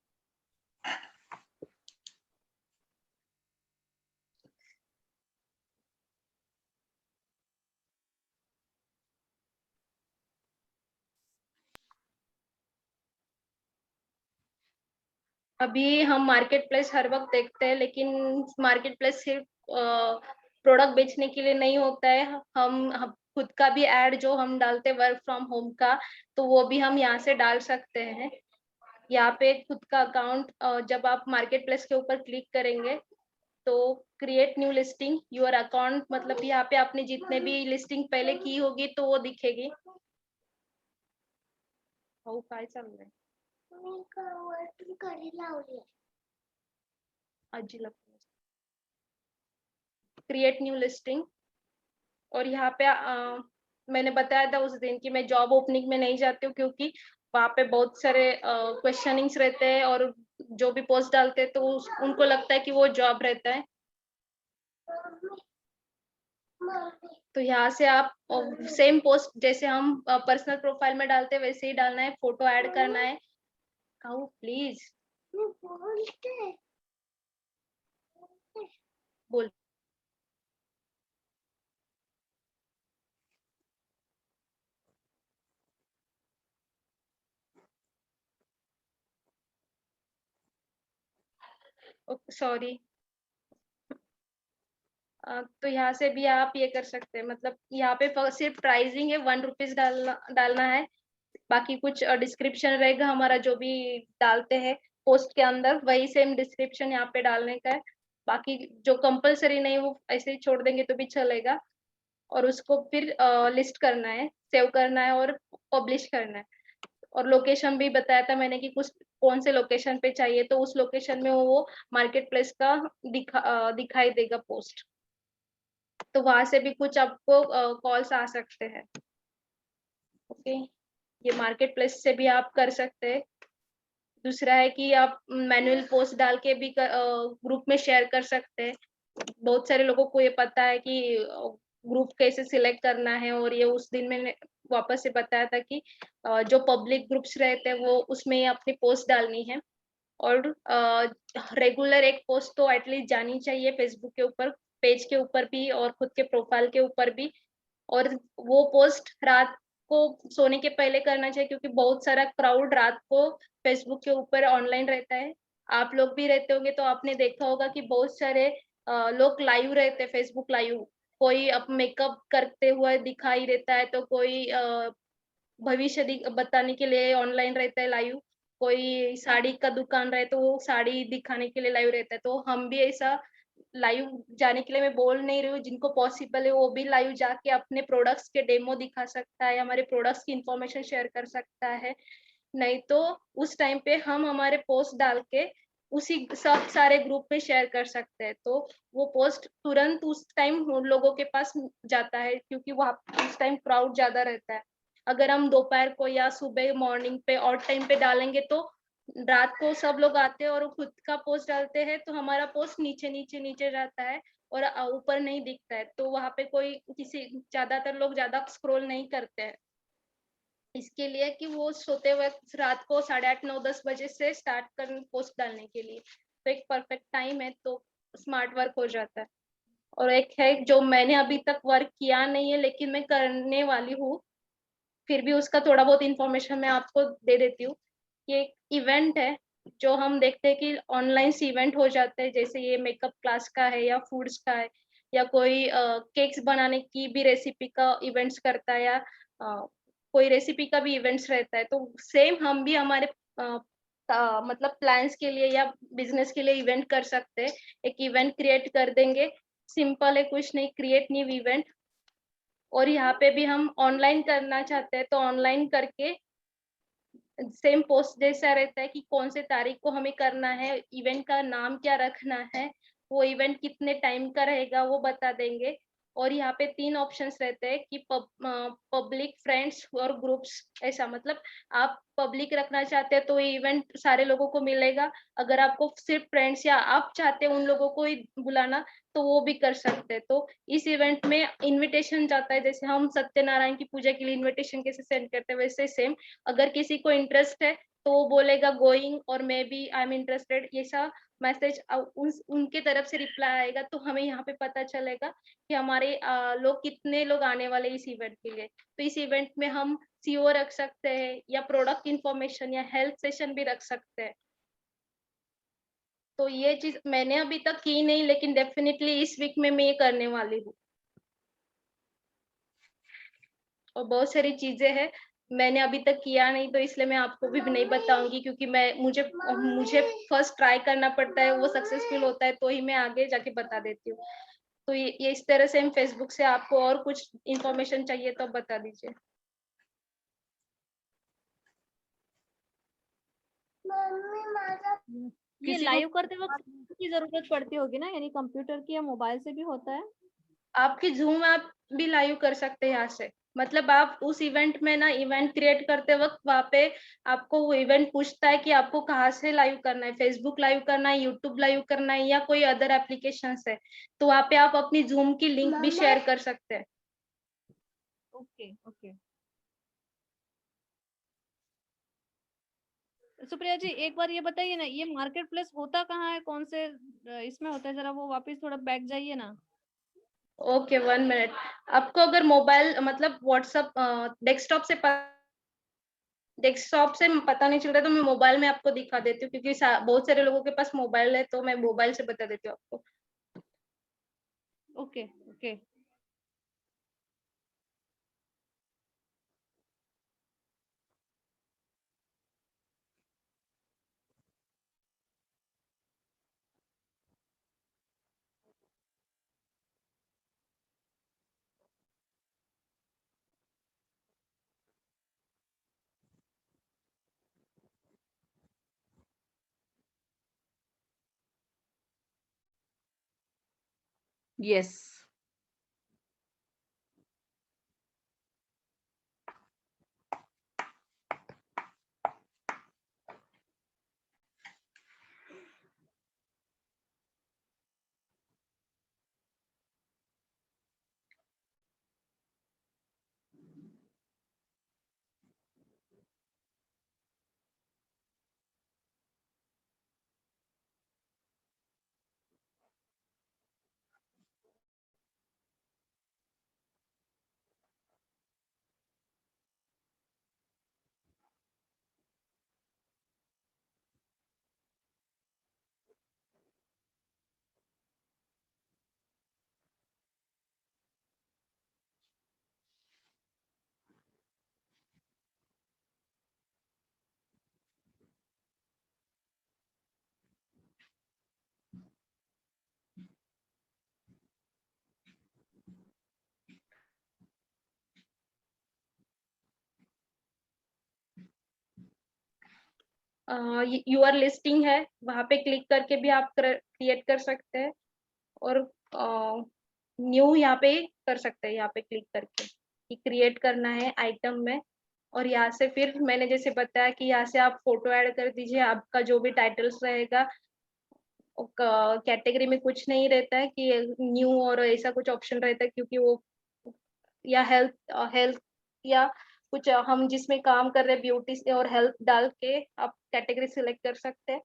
अभी हम मार्केट प्लेस हर वक्त देखते हैं, लेकिन मार्केट प्लेस सिर्फ प्रोडक्ट बेचने के लिए नहीं होता है। हम खुद का भी ऐड जो हम डालते हैं वर्क फ्रॉम होम का, तो वो भी हम यहाँ से डाल सकते हैं। यहाँ पे खुद का अकाउंट, जब आप मार्केट प्लेस के ऊपर क्लिक करेंगे तो create new listing your account, मतलब यहाँ पे आपने जितने भी लिस्टिंग पहले की होगी तो वो दिखेगी। हो काय चाललंय आजीला क्रिएट न्यू लिस्टिंग। और यहाँ पे मैंने बताया था उस दिन कि मैं जॉब ओपनिंग में नहीं जाती हूँ, क्योंकि वहाँ पे बहुत सारे क्वेश्चनिंग्स रहते हैं और जो भी पोस्ट डालते हैं तो उनको लगता है कि वो जॉब रहता है। तो यहाँ से आप सेम पोस्ट जैसे हम पर्सनल प्रोफाइल में डालते हैं वैसे ही डालना है, फोटो ऐड करना है। कहूँ प्लीज बोल। सॉरी। तो यहाँ से भी आप ये कर सकते हैं, मतलब यहाँ पे सिर्फ प्राइसिंग है, 1 रुपीज डालना है। बाकी कुछ डिस्क्रिप्शन रहेगा हमारा, जो भी डालते हैं पोस्ट के अंदर वही सेम डिस्क्रिप्शन यहाँ पे डालने का है। बाकी जो कंपलसरी नहीं वो ऐसे ही छोड़ देंगे तो भी चलेगा। और उसको फिर लिस्ट करना है, सेव करना है और पब्लिश करना है। और लोकेशन भी बताया था मैंने कि कुछ कौन से लोकेशन पे चाहिए, तो उस लोकेशन में वो मार्केट प्लेस का दिखाई देगा पोस्ट। तो वहां से भी कुछ आपको कॉल्स आ सकते हैं। ओके, ये मार्केट प्लेस से भी आप कर सकते हैं। दूसरा है कि आप मैनुअल पोस्ट डाल के भी ग्रुप में शेयर कर सकते हैं। बहुत सारे लोगों को ये पता है कि ग्रुप कैसे सिलेक्ट करना है, और ये उस दिन मैंने वापस से बताया था कि जो पब्लिक ग्रुप्स रहते हैं वो उसमें अपनी पोस्ट डालनी है। और रेगुलर एक पोस्ट तो एटलीस्ट जानी चाहिए फेसबुक के ऊपर, पेज के ऊपर भी और खुद के प्रोफाइल के ऊपर भी। और वो पोस्ट रात को सोने के पहले करना चाहिए, क्योंकि बहुत सारा क्राउड रात को फेसबुक के ऊपर ऑनलाइन रहता है। आप लोग भी रहते होंगे तो आपने देखा होगा कि बहुत सारे लोग लाइव रहते हैं, फेसबुक लाइव। कोई अब मेकअप करते हुए दिखाई देता है, तो कोई भविष्य बताने के लिए ऑनलाइन रहता है लाइव। कोई साड़ी का दुकान रहे तो वो साड़ी दिखाने के लिए लाइव रहता है। तो हम भी ऐसा लाइव जाने के लिए मैं बोल नहीं रही हूँ, जिनको पॉसिबल है वो भी लाइव जाके अपने प्रोडक्ट्स के डेमो दिखा सकता है, हमारे प्रोडक्ट्स की इंफॉर्मेशन शेयर कर सकता है। नहीं तो उस टाइम पे हम हमारे पोस्ट डाल के उसी सब सारे ग्रुप में शेयर कर सकते हैं, तो वो पोस्ट तुरंत उस टाइम लोगों के पास जाता है, क्योंकि वहाँ उस टाइम क्राउड ज्यादा रहता है। अगर हम दोपहर को या सुबह मॉर्निंग पे और टाइम पे डालेंगे तो रात को सब लोग आते हैं और खुद का पोस्ट डालते हैं, तो हमारा पोस्ट नीचे नीचे नीचे जाता है और ऊपर नहीं दिखता है। तो वहां पे कोई ज्यादातर लोग ज्यादा स्क्रॉल नहीं करते हैं। इसके लिए कि वो सोते वक्त रात को 8:30 9 10 बजे से स्टार्ट कर पोस्ट डालने के लिए, तो एक परफेक्ट टाइम है, तो स्मार्ट वर्क हो जाता है। और एक है जो मैंने अभी तक वर्क किया नहीं है लेकिन मैं करने वाली हूँ, फिर भी उसका थोड़ा बहुत इंफॉर्मेशन मैं आपको दे देती हूँ। ये एक इवेंट है जो हम देखते हैं कि ऑनलाइन इवेंट हो जाते हैं, जैसे ये मेकअप क्लास का है या फूड्स का है या कोई केक्स बनाने की भी रेसिपी का इवेंट्स करता है या कोई रेसिपी का भी इवेंट्स रहता है, तो सेम हम भी हमारे मतलब प्लान्स के लिए या बिजनेस के लिए इवेंट कर सकते हैं। एक इवेंट क्रिएट कर देंगे, सिंपल है, कुछ नहीं, क्रिएट न्यू इवेंट। और यहाँ पे भी हम ऑनलाइन करना चाहते हैं तो ऑनलाइन करके सेम पोस्ट जैसा रहता है कि कौन से तारीख को हमें करना है, इवेंट का नाम क्या रखना है, वो इवेंट कितने टाइम का रहेगा वो बता देंगे। और यहाँ पे 3 ऑप्शंस रहते हैं कि पब्लिक, फ्रेंड्स और ग्रुप्स। ऐसा मतलब आप पब्लिक रखना चाहते हैं तो ये इवेंट सारे लोगों को मिलेगा। अगर आपको सिर्फ फ्रेंड्स या आप चाहते हैं उन लोगों को ही बुलाना तो वो भी कर सकते हैं। तो इस इवेंट में इनविटेशन जाता है, जैसे हम सत्यनारायण की पूजा के लिए इनविटेशन कैसे सेंड करते हैं वैसे सेम अगर किसी को इंटरेस्ट है तो वो बोलेगा गोइंग और maybe I am interested, ऐसा मैसेज उनके तरफ से रिप्लाई आएगा तो हमें यहाँ पे पता चलेगा कि हमारे लोग कितने लोग आने वाले इस इवेंट के लिए। तो इस इवेंट में हम सीओ रख सकते हैं या प्रोडक्ट इंफॉर्मेशन या हेल्थ सेशन भी रख सकते हैं। तो ये चीज मैंने अभी तक की नहीं, लेकिन डेफिनेटली इस वीक में मैं ये करने वाली हूँ। और बहुत सारी चीजें हैं मैंने अभी तक किया नहीं, तो इसलिए मैं आपको भी नहीं बताऊंगी, क्योंकि मुझे फर्स्ट ट्राई करना पड़ता है, वो सक्सेसफुल होता है तो ही मैं आगे जाके बता देती हूँ। तो ये इस तरह से हम फेसबुक से आपको और कुछ इंफॉर्मेशन चाहिए तो बता दीजिए। ये किसी को लाइव करते वक्त की जरूरत पड़ती होगी ना, यानी कंप्यूटर की या मोबाइल से भी होता है? आपकी जूम ऐप भी लाइव कर सकते हैं यहाँ से। मतलब आप उस इवेंट में ना, इवेंट क्रिएट करते वक्त वहाँ पे आपको वो इवेंट पूछता है कि आपको कहाँ से लाइव करना है, फेसबुक लाइव करना है, यूट्यूब लाइव करना है या कोई अदर एप्लीकेशन है, तो वहाँ पे आप अपनी जूम की लिंक भी शेयर कर सकते हैं। Okay okay. सुप्रिया जी एक बार ये बताइए ना, ये मार्केट प्लेस होता कहाँ है, कौन से इसमें होता है, जरा वो वापस थोड़ा बैक जाइए ना। Okay 1 minute. आपको अगर मोबाइल मतलब व्हाट्सएप डेस्कटॉप से पता नहीं चल रहा तो मैं मोबाइल में आपको दिखा देती हूँ, क्योंकि बहुत सारे लोगों के पास मोबाइल है, तो मैं मोबाइल से बता देती हूँ आपको। Okay okay. Yes. Your listing है, वहां पे क्लिक करके भी आप क्रिएट कर सकते हैं। और न्यू यहाँ पे कर सकते हैं, यहाँ पे क्लिक करके कि क्रिएट करना है आइटम में। और यहाँ से फिर मैंने जैसे बताया कि यहाँ से आप फोटो ऐड कर दीजिए, आपका जो भी टाइटल्स रहेगा। कैटेगरी में कुछ नहीं रहता है कि न्यू और ऐसा कुछ ऑप्शन रहता है, क्योंकि वो या हेल्थ हेल्थ या कुछ हम जिसमें काम कर रहे हैं ब्यूटी से और हेल्थ डाल के आप कैटेगरी सिलेक्ट कर सकते हैं।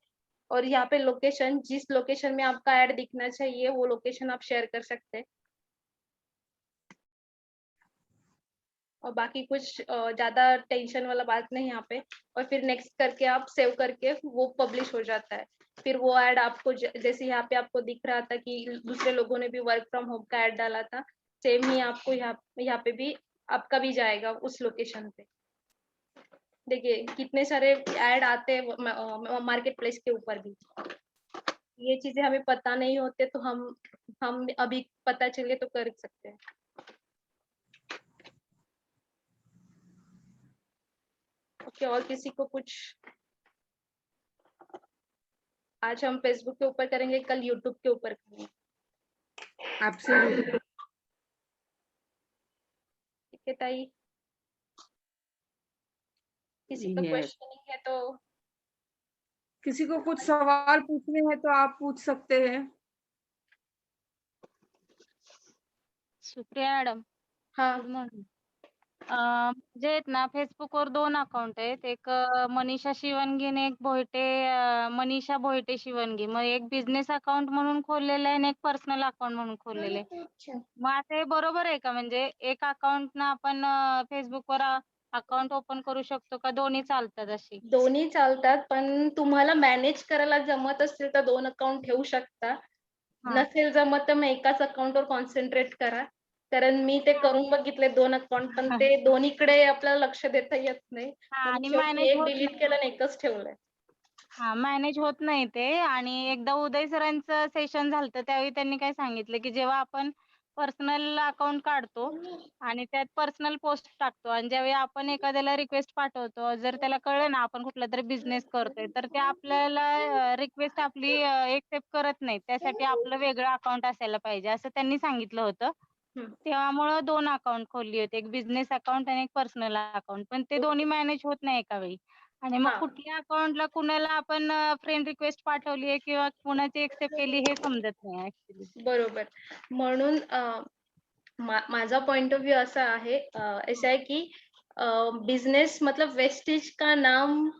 और यहाँ पे लोकेशन, जिस लोकेशन में आपका ऐड दिखना चाहिए वो लोकेशन आप शेयर कर सकते हैं। और बाकी कुछ ज़्यादा टेंशन वाला बात नहीं यहाँ पे। और फिर नेक्स्ट करके आप सेव करके वो पब्लिश हो जाता है। फिर वो ऐड आपको जैसे यहाँ पे आपको दिख रहा था कि दूसरे लोगों ने भी वर्क फ्रॉम होम का ऐड डाला था, सेम ही आपको यहाँ पे भी आपका भी जाएगा उस लोकेशन पे। देखिए कितने सारे ऐड आते हैं मार्केट प्लेस के ऊपर भी। ये चीजें हमें पता नहीं होते तो हम अभी पता चले तो कर सकते हैं। ओके, और किसी को कुछ? आज हम फेसबुक के ऊपर करेंगे, कल यूट्यूब के ऊपर करेंगे। एब्सोल्युटली। ठीक है ताई, किसी का यस, क्वेश्चनिंग है तो? किसी को कुछ सवाल पूछने हैं तो आप पूछ सकते हैं। सुप्रिया मॅडम, हाँ गुड मॉर्निंग. म्हणजे आहेत ना फेसबुकवर 2 अकाउंट आहेत. एक मनीषा शिवणगी आणि एक मनीषा भोयटे शिवणगी. मग एक बिझनेस अकाउंट म्हणून खोललेलं आहे आणि एक पर्सनल अकाउंट म्हणून खोललेलं आहे. मग आता हे बरोबर आहे का? म्हणजे एक अकाउंटनं आपण फेसबुकवर अकाउंट ओपन करू शकतो का दोन्ही चालतात अशी? दोन्ही चालतात, पण तुम्हाला मॅनेज करायला जमत असेल तर 2 अकाउंट ठेवू शकता. हां. नसेल जमत तर मग एकाच अकाउंटवर कॉन्सन्ट्रेट करा. कारण मी ते करून बघितले 2 अकाउंट, पण ते दोन्हीकडे आपल्याला लक्ष देता येत नाही. हां म्हणून आणि शेवटी मॅनेज एक होत डिलीट नाही. केलं आणि एकच ठेवलंय. हां, मॅनेज होत नाही ते आणि एकदा उदय सरांचं सेशन झालतं त्यावेळी त्यांनी काय सांगितलं, की जेव्हा आपण पर्सनल अकाउंट काढतो आणि त्यात पर्सनल पोस्ट टाकतो आणि ज्यावेळी आपण एखाद्याला रिक्वेस्ट पाठवतो, जर त्याला कळलं ना आपण कुठलातरी बिझनेस करतोय, तर ते आपल्याला रिक्वेस्ट आपली एक्सेप्ट करत नाहीत. त्यासाठी आपलं वेगळं अकाउंट असायला पाहिजे असं त्यांनी सांगितलं होतं. हं. तेव्हामुळं 2 अकाउंट खोलली होती. एक बिझनेस अकाउंट आणि एक पर्सनल अकाउंट. पण ते दोन्ही मॅनेज होत नाही एका वेळी. आणि मग हां. कुठल्या अकाउंटला कुणाला आपण फ्रेंड रिक्वेस्ट पाठवली आहे किंवा कुणाची एक्सेप्ट केली हे समजत नाही ॲक्चुअली. बरोबर. म्हणून माझा पॉइंट ऑफ व्यू ऐसा है कि बिजनेस मतलब वेस्टेज का नाम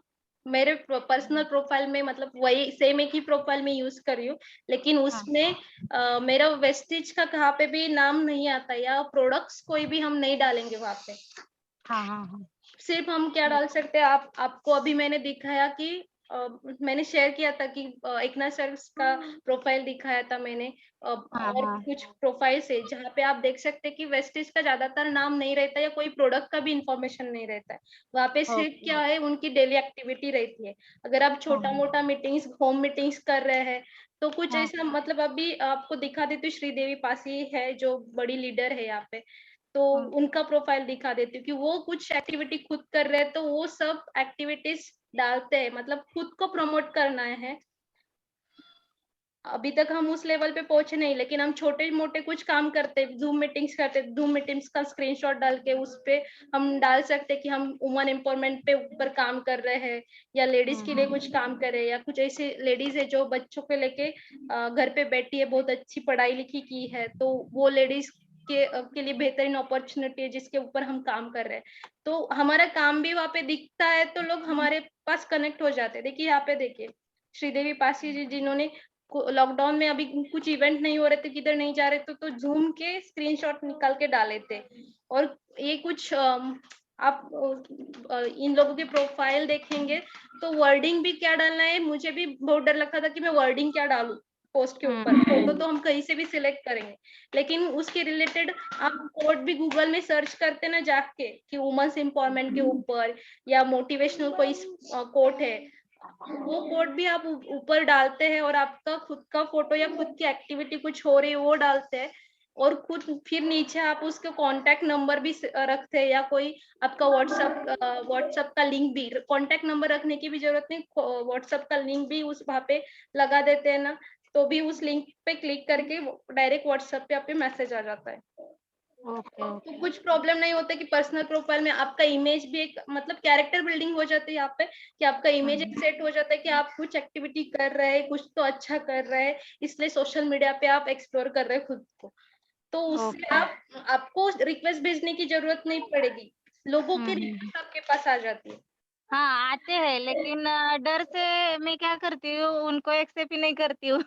मेरे पर्सनल प्रोफाइल में मतलब वही सेम एक ही प्रोफाइल में यूज कर रही हूँ, लेकिन हाँ, उसमें मेरा वेस्टेज का कहाँ पे भी नाम नहीं आता या प्रोडक्ट्स कोई भी हम नहीं डालेंगे वहां पे। हाँ, हाँ, हाँ. सिर्फ हम क्या डाल सकते हैं, आपको अभी मैंने दिखाया कि मैंने शेयर किया था कि एकनाथ सर का प्रोफाइल दिखाया था मैंने। हाँ, और हाँ. कुछ प्रोफाइल्स है जहाँ पे आप देख सकते हैं कि वेस्टेज का ज्यादातर नाम नहीं रहता या कोई प्रोडक्ट का भी इंफॉर्मेशन नहीं रहता है। वहाँ पे सिर्फ ओके. क्या है, उनकी डेली एक्टिविटी रहती है। अगर आप हाँ, छोटा मोटा मीटिंग्स, होम मीटिंग्स कर रहे हैं तो कुछ हाँ, ऐसा, मतलब अभी आपको दिखा देती हूँ, श्रीदेवी पासी है जो बड़ी लीडर है यहाँ पे, तो हाँ. उनका प्रोफाइल दिखा देती हूँ कि वो कुछ एक्टिविटी खुद कर रहे हैं, तो वो सब एक्टिविटीज डालते हैं, मतलब खुद को प्रमोट करना है। अभी तक हम उस लेवल पे पहुंचे नहीं, लेकिन हम छोटे मोटे कुछ काम करते हैं, जूम मीटिंग्स करते हैं, जूम मीटिंग्स का स्क्रीनशॉट डाल के उस पे हम डाल सकते हैं कि हम वुमन एम्पावरमेंट पे ऊपर काम कर रहे हैं या लेडीज के लिए कुछ काम कर रहे हैं, या कुछ ऐसी लेडीज है जो बच्चों को लेके घर पे बैठी है, बहुत अच्छी पढ़ाई लिखी की है, तो वो लेडीज के लिए बेहतरीन अपॉर्चुनिटी है जिसके ऊपर हम काम कर रहे हैं। तो हमारा काम भी वहाँ पे दिखता है तो लोग हमारे पास कनेक्ट हो जाते हैं। देखिए यहाँ पे देखिए श्रीदेवी पासी जी, जिन्होंने लॉकडाउन में अभी कुछ इवेंट नहीं हो रहे थे, किधर नहीं जा रहे थे, तो जूम के स्क्रीनशॉट निकाल के डाले थे। और ये कुछ आप इन लोगों के प्रोफाइल देखेंगे तो वर्डिंग भी क्या डालना है, मुझे भी बहुत डर लगता था कि मैं वर्डिंग क्या डालूं पोस्ट के ऊपर। फोटो तो हम कहीं से भी सिलेक्ट करेंगे, लेकिन उसके रिलेटेड आप कोड भी गूगल में सर्च करते ना जाके कि वुमेन्स एम्पावरमेंट के ऊपर या मोटिवेशनल कोई कोट है, वो कोड भी आप ऊपर डालते हैं और आपका खुद का फोटो या खुद की एक्टिविटी कुछ हो रही है वो डालते हैं, और खुद फिर नीचे आप उसके कांटेक्ट नंबर भी रखते हैं, या कोई आपका व्हाट्सएप का लिंक भी, कांटेक्ट नंबर रखने की भी जरूरत नहीं, व्हाट्सएप का लिंक भी उस वहां पे लगा देते हैं ना, तो भी उस लिंक पे क्लिक करके डायरेक्ट व्हाट्सएप पे आप पे मैसेज आ जाता है। ओके, तो ओके. कुछ प्रॉब्लम नहीं होता कि पर्सनल प्रोफाइल में आपका इमेज भी एक, मतलब कैरेक्टर बिल्डिंग हो जाती है यहाँ पे, कि आपका इमेज एक सेट हो जाता है कि आप कुछ एक्टिविटी कर रहे हैं, कुछ तो अच्छा कर रहे हैं, इसलिए सोशल मीडिया पे आप एक्सप्लोर कर रहे हैं खुद को। तो उससे ओके. आपको रिक्वेस्ट भेजने की जरूरत नहीं पड़ेगी, लोगों की हम्म. रिक्वेस्ट आपके पास आ जाती है। हाँ, आते हैं लेकिन डर से मैं क्या करती हूँ उनको एक्सेप्ट ही नहीं करती हूँ.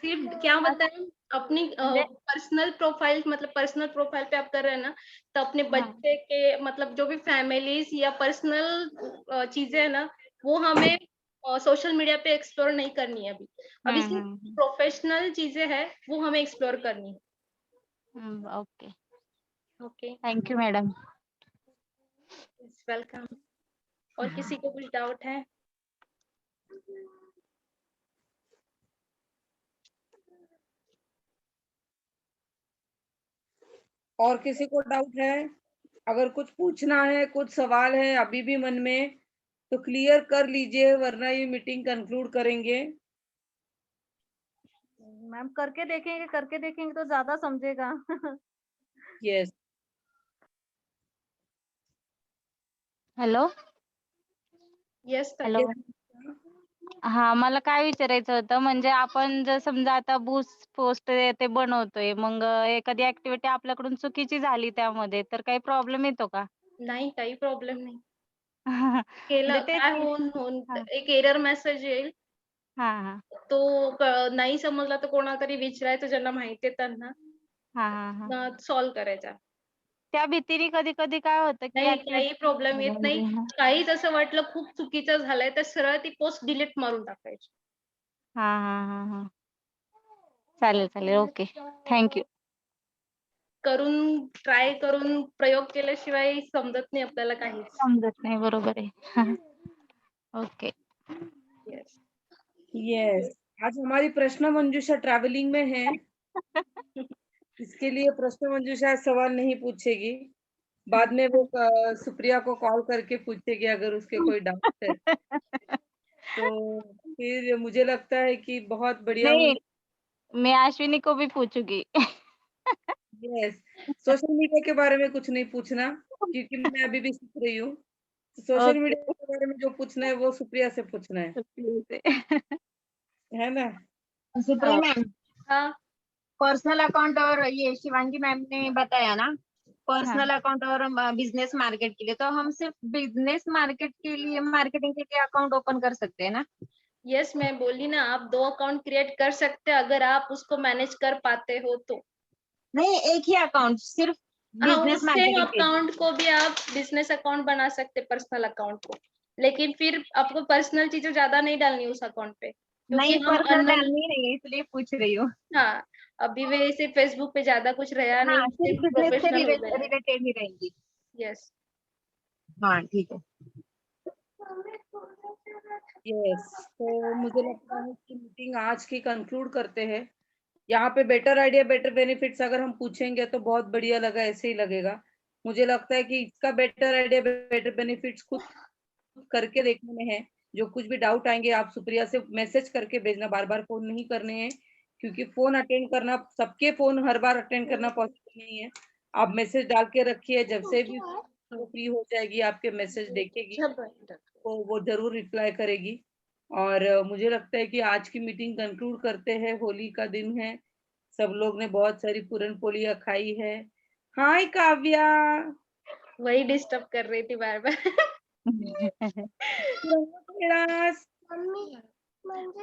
सिर्फ क्या बताएं, अपनी पर्सनल प्रोफाइल, मतलब पर्सनल प्रोफाइल पे आप कर रहे हैं ना, तो अपने बच्चे के मतलब जो भी फैमिलीज या पर्सनल चीजें है ना, वो हमें सोशल मीडिया पे एक्सप्लोर नहीं करनी है। अभी सिर्फ प्रोफेशनल चीजें है वो हमें एक्सप्लोर करनी है। Okay, okay, thank you madam. Welcome. और किसी को कुछ डाउट है? और किसी को डाउट है? अगर कुछ पूछना है, कुछ सवाल है अभी भी मन में, तो क्लियर कर लीजिए, वरना ये मीटिंग कंक्लूड करेंगे। मैम करके देखेंगे तो ज्यादा समझेगा। यस। हॅलो यस हॅलो, हा मला काय विचारायचं होतं, म्हणजे आपण जर समजा आता बूस्ट पोस्ट ते बनवतोय, मग एखादी ऍक्टिव्हिटी आपल्याकडून चुकीची झाली त्यामध्ये, तर काही प्रॉब्लेम येतो का? नाही, काही प्रॉब्लेम नाही. म्हणजे केलं तेच काय की- होऊन हा एक एरर मेसेज येईल, हा हा तो नाही समजला तर कोणाला तरी विचारायचं ज्यांना माहिती आहे त्यांना, हा हा हा. सॉल्व्ह करायचा. त्या भीतीने कधी कधी काय होतं की नाही, ऍक्टिव्हिटी काही प्रॉब्लेम येत नाही. काहीच असं वाटलं खूप चुकीचं झालंय तर सरळ ती पोस्ट डिलीट मारून टाकायची. हा हा हा हा, चालेल चालेल, ओके, थँक्यू. ट्राय करून प्रयोग केल्याशिवाय समजत नाही आपल्याला काहीच. समजत नाही, बरोबर आहे. ओके. येस. यस, आज हमारी प्रश्न मंजूषा ट्रैवलिंग में है, इसके लिए प्रश्न मंजूषा सवाल नहीं पूछेगी, बाद में वो सुप्रिया को कॉल करके पूछेगी अगर उसके कोई डाउट है। तो फिर मुझे लगता है कि बहुत बढ़िया नहीं, हुई। मैं अश्विनी को भी पूछूंगी। यस, सोशल मीडिया के बारे में कुछ नहीं पूछना, क्योंकि मैं अभी भी सीख रही हूँ। सोशल ओके, मीडिया के बारे में जो पूछना है वो सुप्रिया से पूछना है ना? सुप्रिया मैम, हाँ, पर्सनल अकाउंट और ये शिवांगी मैम ने बताया ना, पर्सनल हाँ अकाउंट और बिजनेस मार्केट के लिए, तो हम सिर्फ बिजनेस मार्केट के लिए, मार्केटिंग के लिए अकाउंट ओपन कर सकते हैं ना? यस, मैं बोली ना, आप 2 अकाउंट क्रिएट कर सकते हैं अगर आप उसको मैनेज कर पाते हो तो। नहीं, एक ही अकाउंट सिर्फ हाँ, बिजनेस उस सेम मार्केटिंग के लिए। अकाउंट को भी आप बिजनेस अकाउंट बना सकते, पर्सनल अकाउंट को, लेकिन फिर आपको पर्सनल चीजें ज्यादा नहीं डालनी उस अकाउंट पे, क्योंकि नहीं, हम पर्सनल अननोन। डालनी नहीं है, इसलिए पूछ रही हूँ। हाँ, अभी वैसे फेसबुक पे ज्यादा कुछ रहा हाँ, नहीं, सिर्फ सिर्फ बिजनेस से प्रोफेशनल हो गया है। रिलेटेड ही रहेंगी। यस। हाँ, ठीक है। यस, तो मुझे लगता है कि मीटिंग आज की कंक्लूड करते हैं। यहाँ पे बेटर आइडिया बेटर बेनिफिट्स अगर हम पूछेंगे तो बहुत बढ़िया लगा, ऐसे ही लगेगा। मुझे लगता है कि इसका बेटर आइडिया बेटर बेनिफिट्स खुद करके देखने में है। जो कुछ भी डाउट आएंगे आप सुप्रिया से मैसेज करके भेजना, बार बार फोन नहीं करने हैं, क्योंकि फोन अटेंड करना, सबके फोन हर बार अटेंड करना पॉसिबल नहीं है। आप मैसेज डाल के रखिए, जब से भी वो फ्री हो जाएगी आपके मैसेज देखेगी तो वो जरूर रिप्लाई करेगी। और मुझे लगता है कि आज की मीटिंग कंक्लूड करते हैं। होली का दिन है, सब लोग ने बहुत सारी पूरन पोलियां खाई है। हाय काव्या, वही डिस्टर्ब कर रही थी बार बार।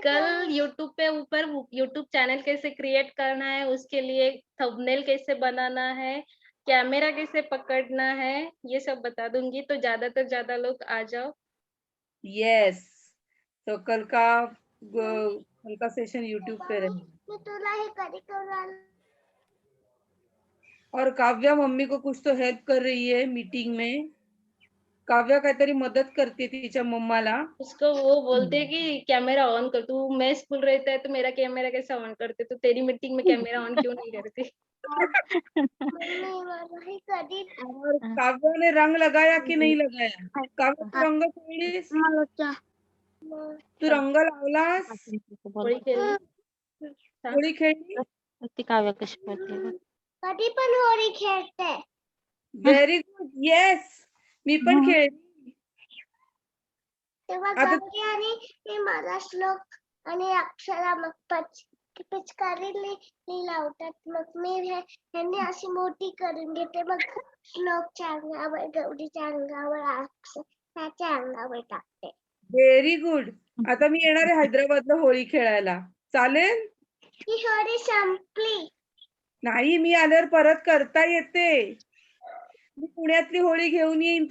कल यूट्यूब पे ऊपर यूट्यूब चैनल कैसे क्रिएट करना है, उसके लिए थंबनेल कैसे बनाना है, कैमरा कैसे पकड़ना है, ये सब बता दूंगी, तो ज्यादा लोग आ जाओ। यस, तो कल का सेशन यूट्यूब पे रहेगा। और काव्या मम्मी को कुछ तो हेल्प कर रही है मीटिंग में। काव्या काहीतरी मदत करते तिच्या मम्माला। उसको वो बोलते हैं कि कैमरा ऑन कर, तू मैं स्कूल रहता है तो मेरा कैमरा कैसे ऑन करते, तो तेरी मीटिंग में कैमरा ऑन क्यों नहीं करती? और काव्या ने रंग लगाया कि नहीं लगाया? काव्या तू रंग खेळलीस? तू रंग लावलास? होळी खेळली? होळी खेळली? ती काव्या कशी करते बघ. कधी पण होळी खेळते. व्हेरी गुड, येस, मी पण खेळली. तेव्हा आता गौरी आणि मी मला श्लोक आणि अक्षरा मग पिचकारी लावतात, मग मी ह्यांनी अशी मोठी करून घेते, मग श्लोकच्या अंगावर, गौरीच्या अंगावर, अक्षराच्या अंगावर टाकते. Very good. आता मी येणार आहे हैदराबादला होळी खेळायला, चालेल? ही होळी संपली. नाही, मी आल्यावर परत करता येते. मी पुण्यातली होळी घेऊन येईन